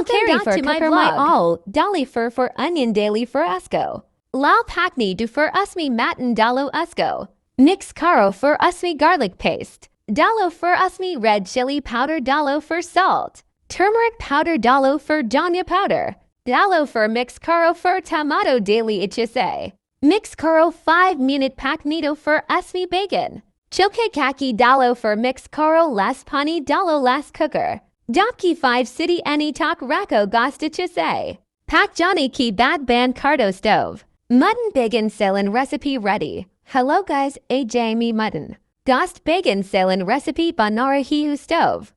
carry for cooker my all, dolly for onion daily for usco. Lal pakni do for usmi matin dalo usco. Mix caro for usmi garlic paste. Dalo for usmi red chili powder dalo for salt. Turmeric powder dalo for dhania powder. Dalo for mix caro for tomato daily ichise. Mix caro 5-minute paknito for usmi baigan. Choke kaki dalo for mix caro las pani dalo las cooker. Dopki 5 city any talk rako gostichise. Pak Johnny ki bad ban cardo stove. Mutton baigan sailing recipe ready. Hello guys, AJ me mutton. Gost baigan sailing recipe banara hiu stove.